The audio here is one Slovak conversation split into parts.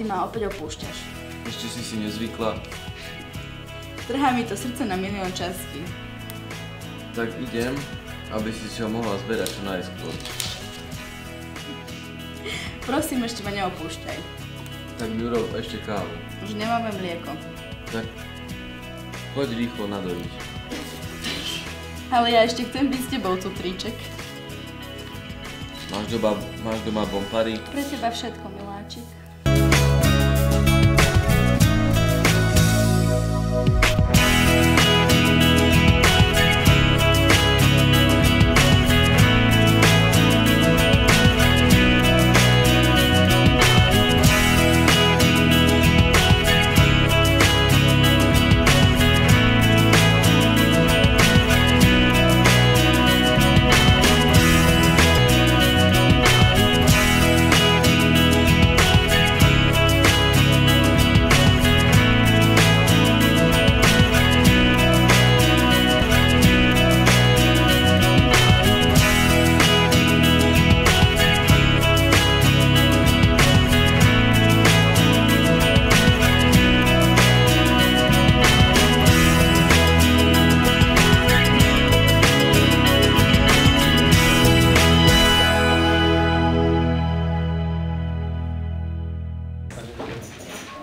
ty ma opäť opúšťaš. Ešte si nezvykla. Trhá mi to srdce na milión častí. Tak idem, aby si ho mohla zberať čo najskôr. Prosím, ešte ma neopúšťaj. Tak mi urob ešte kávu. Už nemáme mlieko. Tak choď rýchlo nadojiť. Ale ja ešte chcem byť s tebou, Cukríček. Máš doma bompary? Pre teba všetko, miláčik.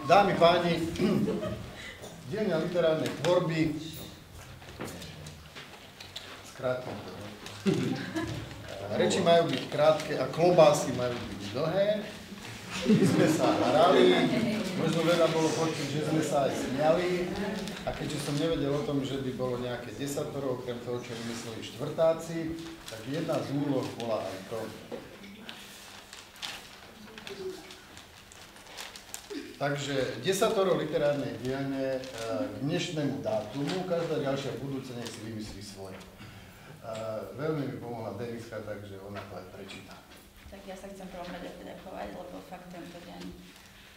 Dámy, páni, dielňa literárnej tvorby, skrátim to, reči majú byť krátke a klobásy majú byť dlhé. My sme sa hrali, možno veľa bolo počuť, že sme sa aj smiali, a keďže som nevedel o tom, že by bolo nejaké desatoro, okrem toho, čo vymysleli štvrtáci, tak jedna z úloh bola aj to. Takže desatoro literárnej dielne k dnešnému dátumu, každá ďalšia budúca nech si vymyslí svoje. Veľmi mi pomohla Deniska, takže ona to aj prečíta. Tak ja sa chcem prvom rade poďakovať, lebo fakt tento deň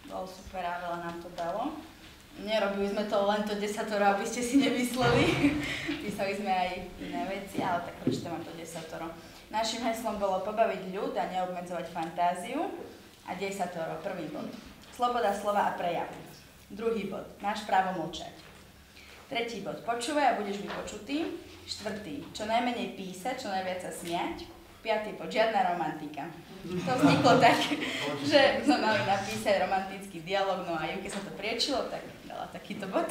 bol super a veľa nám to dalo. Nerobili sme to len to desatoro, aby ste si nemysleli. Písali sme aj iné veci, ale tak prečítam to desatoro. Našim heslom bolo pobaviť ľud a neobmedzovať fantáziu. A desatoro, prvý bod. Sloboda slova a prejavu. Druhý bod. Máš právo mlčať. Tretí bod. Počúvaj a budeš vypočutý. Štvrtý. Čo najmenej písať, čo najviac sa smiať. Piatý bod. Žiadna romantika. To vzniklo tak, že sme mali napísať romantický dialog, no a Juke sa to priečilo, tak dala takýto bod.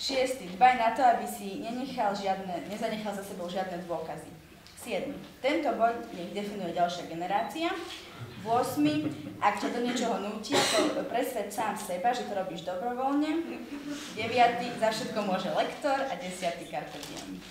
Šiestý. Dbaj na to, aby si nezanechal za sebou žiadne dôkazy. 7. Tento bod nech definuje ďalšia generácia. 8. Ak ťa do niečoho nútia, to presvedč sám seba, že to robíš dobrovoľne. 9. Za všetko môže lektor a 10. Carpe diem.